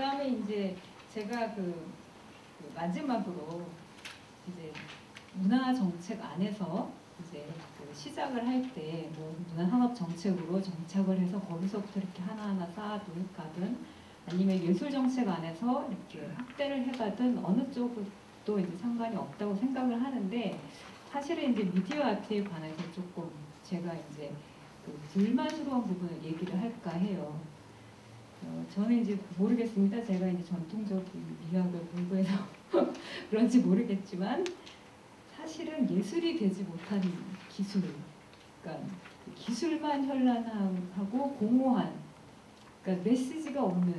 그다음에 이제 제가 마지막으로 이제 문화 정책 안에서 이제 시작을 할 때 뭐 문화 산업 정책으로 정착을 해서 거기서부터 이렇게 하나하나 쌓아가든 아니면 예술 정책 안에서 이렇게 확대를 해가든 어느 쪽도 이제 상관이 없다고 생각을 하는데, 사실은 이제 미디어 아트에 관해서 조금 제가 이제 불만스러운 부분을 얘기를 할까 해요. 저는 이제 모르겠습니다. 제가 이제 전통적인 미학을 공부해서 그런지 모르겠지만, 사실은 예술이 되지 못한 기술, 그러니까 기술만 현란하고 공허한, 그러니까 메시지가 없는,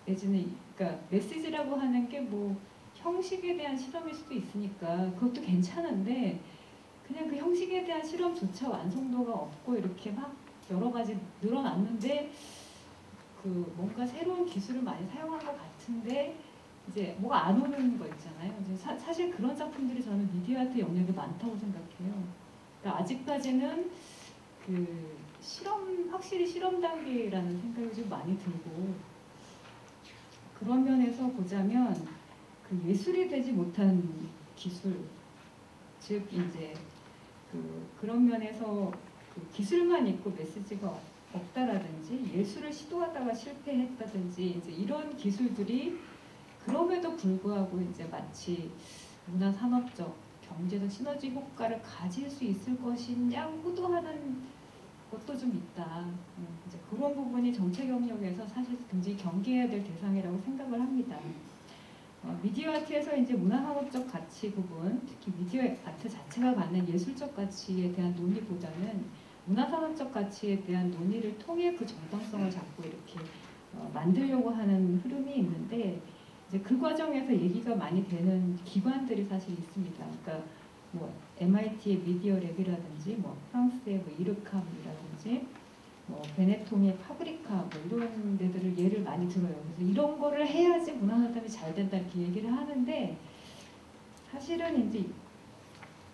내지는 그러니까 메시지라고 하는 게 뭐 형식에 대한 실험일 수도 있으니까 그것도 괜찮은데, 그냥 그 형식에 대한 실험조차 완성도가 없고 이렇게 막 여러 가지 늘어났는데, 뭔가 새로운 기술을 많이 사용한 것 같은데 이제 뭐가 안 오는 거 있잖아요. 이제 사실 그런 작품들이 저는 미디어 아트 영역이 많다고 생각해요. 그러니까 아직까지는 확실히 실험 단계라는 생각이 좀 많이 들고, 그런 면에서 보자면 예술이 되지 못한 기술, 즉 이제 그런 면에서 기술만 있고 메시지가 없다라든지 예술을 시도하다가 실패했다든지 이제 이런 기술들이 그럼에도 불구하고 이제 마치 문화 산업적 경제적 시너지 효과를 가질 수 있을 것이냐 호도하는 것도 좀 있다. 이제 그런 부분이 정책 영역에서 사실 굉장히 경계해야 될 대상이라고 생각을 합니다. 미디어 아트에서 이제 문화산업적 가치 부분, 특히 미디어 아트 자체가 갖는 예술적 가치에 대한 논의보다는 문화산업적 가치에 대한 논의를 통해 그 정당성을 자꾸 이렇게 만들려고 하는 흐름이 있는데, 이제 그 과정에서 얘기가 많이 되는 기관들이 사실 있습니다. 그러니까 뭐 MIT의 미디어 랩이라든지, 뭐 프랑스의 뭐 이르캄이라든지, 뭐 베네통의 파브리카 뭐 이런 데들을 예를 많이 들어요. 그래서 이런 거를 해야지 문화산업이 잘 된다 이렇게 얘기를 하는데, 사실은 이제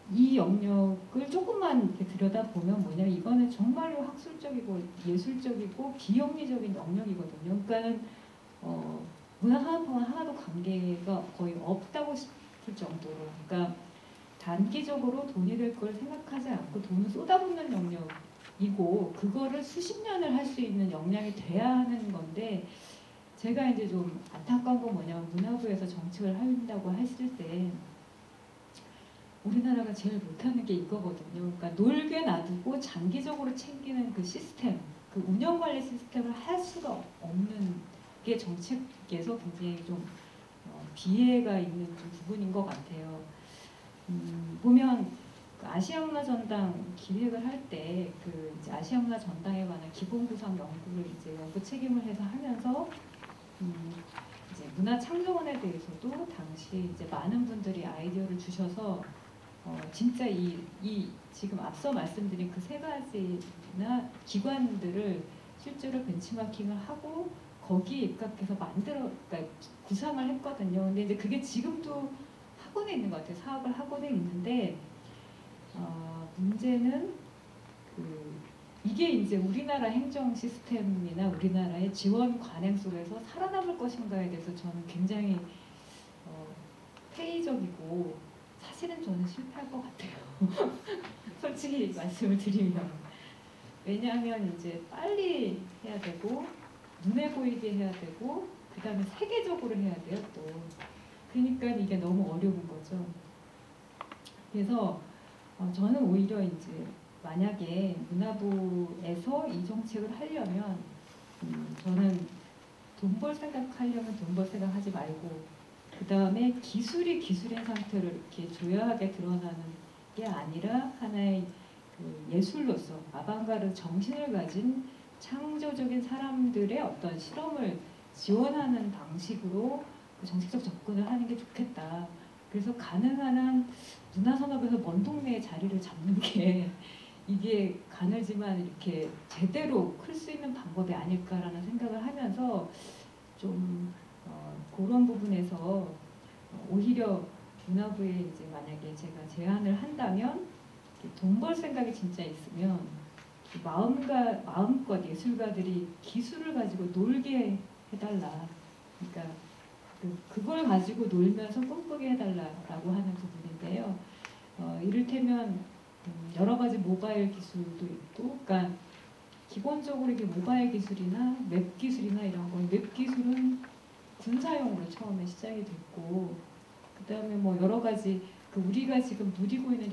이 영역을 조금만 이렇게 들여다보면 뭐냐면, 이거는 정말로 학술적이고 예술적이고 비영리적인 영역이거든요. 그러니까는 문화산업과는 하나도 관계가 거의 없다고 싶을 정도로, 그러니까 단기적으로 돈이 될 걸 생각하지 않고 돈을 쏟아붓는 영역이고, 그거를 수십 년을 할 수 있는 역량이 돼야 하는 건데, 제가 이제 좀 안타까운 건 뭐냐면, 문화부에서 정책을 한다고 했을 때 우리나라가 제일 못하는 게 이거거든요. 그러니까 놀게 놔두고 장기적으로 챙기는 그 시스템, 그 운영관리 시스템을 할 수가 없는 게 정책에서 굉장히 좀 비애가 있는 좀 부분인 것 같아요. 보면 아시아문화전당 기획을 할 때 이제 아시아문화전당에 관한 기본구상 연구를 이제 연구 책임을 해서 하면서 이제 문화창조원에 대해서도 당시 이제 많은 분들이 아이디어를 주셔서 진짜 이 지금 앞서 말씀드린 그 세 가지나 기관들을 실제로 벤치마킹을 하고 거기에 입각해서 그러니까 구상을 했거든요. 근데 이제 그게 지금도 학원에 있는 것 같아요. 사업을 학원에 있는데, 문제는 이게 이제 우리나라 행정 시스템이나 우리나라의 지원 관행 속에서 살아남을 것인가에 대해서 저는 굉장히 회의적이고, 사실은 저는 실패할 것 같아요. 솔직히 말씀을 드리면. 왜냐하면 이제 빨리 해야 되고 눈에 보이게 해야 되고 그 다음에 세계적으로 해야 돼요 또. 그러니까 이게 너무 어려운 거죠. 그래서 저는 오히려 이제 만약에 문화부에서 이 정책을 하려면 저는 돈 벌 생각하려면 돈 벌 생각하지 말고, 그 다음에 기술이 기술인 상태로 이렇게 조야하게 드러나는 게 아니라 하나의 예술로서 아방가르드 정신을 가진 창조적인 사람들의 어떤 실험을 지원하는 방식으로 정책적 접근을 하는 게 좋겠다. 그래서 가능한 한 문화산업에서 먼 동네에 자리를 잡는 게 이게 가늘지만 이렇게 제대로 클 수 있는 방법이 아닐까라는 생각을 하면서 좀 그런 부분에서 오히려 문화부에 이제 만약에 제가 제안을 한다면 돈 벌 생각이 진짜 있으면 마음껏 예술가들이 기술을 가지고 놀게 해달라. 그러니까 그걸 가지고 놀면서 꿈꾸게 해달라고 하는 부분인데요. 이를테면 여러 가지 모바일 기술도 있고, 그러니까 기본적으로 이게 모바일 기술이나 웹 기술이나 이런 건, 웹 기술은 군사용으로 처음에 시작이 됐고, 그 다음에 뭐 여러 가지 우리가 지금 누리고 있는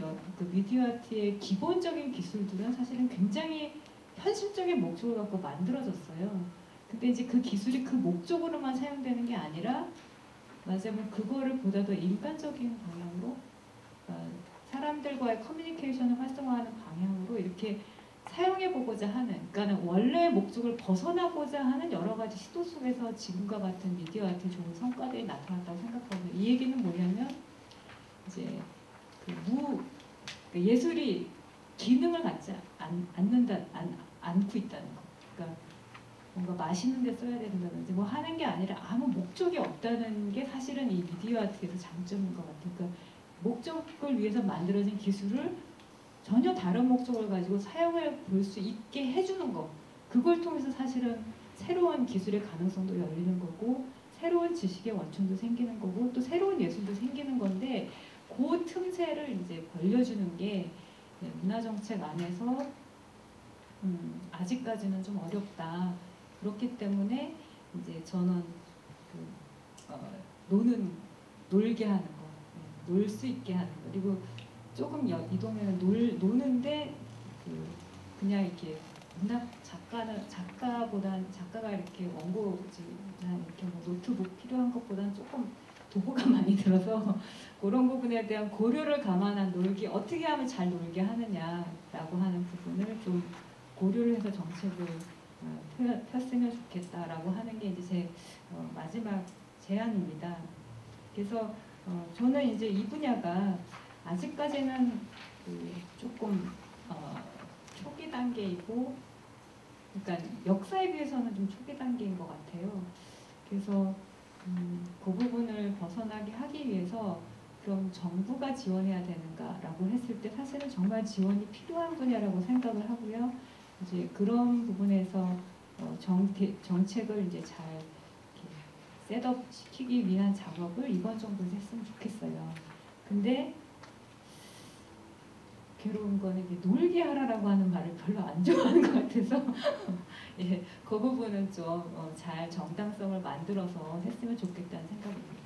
미디어 아트의 기본적인 기술들은 사실은 굉장히 현실적인 목적을 갖고 만들어졌어요. 근데 이제 그 기술이 그 목적으로만 사용되는 게 아니라 맞으면 그거를 보다 더 인간적인 방향으로 사람들과의 커뮤니케이션을 활성화하는 방향으로 이렇게 사용해보고자 하는, 그러니까 원래의 목적을 벗어나고자 하는 여러 가지 시도 속에서 지금과 같은 미디어 아트의 좋은 성과들이 나타났다고 생각하거든요. 이 얘기는 뭐냐면 이제 예술이 기능을 갖지 않고 있다는 거. 그러니까 뭔가 맛있는 데 써야 된다든지 뭐 하는 게 아니라 아무 목적이 없다는 게 사실은 이 미디어 아트에서 장점인 것 같아요. 그러니까 목적을 위해서 만들어진 기술을 전혀 다른 목적을 가지고 사용해 볼 수 있게 해주는 거. 그걸 통해서 사실은 새로운 기술의 가능성도 열리는 거고, 새로운 지식의 원천도 생기는 거고, 또 새로운 예술도 생기는 건데, 그 틈새를 이제 벌려주는 게 문화정책 안에서 아직까지는 좀 어렵다. 그렇기 때문에 이제 저는 놀게 하는 거, 놀 수 있게 하는 거. 그리고 조금 이동해는 노는데 그냥 이렇게 문학 작가가 이렇게 원고지 이렇게 뭐 노트북 필요한 것보다는 조금 도구가 많이 들어서 그런 부분에 대한 고려를 감안한 놀기, 어떻게 하면 잘 놀게 하느냐라고 하는 부분을 좀 고려를 해서 정책을 폈으면 좋겠다라고 하는 게 이제 제 마지막 제안입니다. 그래서 저는 이제 이 분야가 아직까지는 조금 초기 단계이고, 그러니까 역사에 비해서는 좀 초기 단계인 것 같아요. 그래서 그 부분을 벗어나게 하기 위해서 그럼 정부가 지원해야 되는가라고 했을 때 사실은 정말 지원이 필요한 분야라고 생각을 하고요. 이제 그런 부분에서 정책을 이제 잘 셋업 시키기 위한 작업을 이번 정부에서 했으면 좋겠어요. 근데 괴로운 거는 이게 놀게 하라라고 하는 말을 별로 안 좋아하는 것 같아서 예, 그 부분은 좀 잘 정당성을 만들어서 했으면 좋겠다는 생각입니다.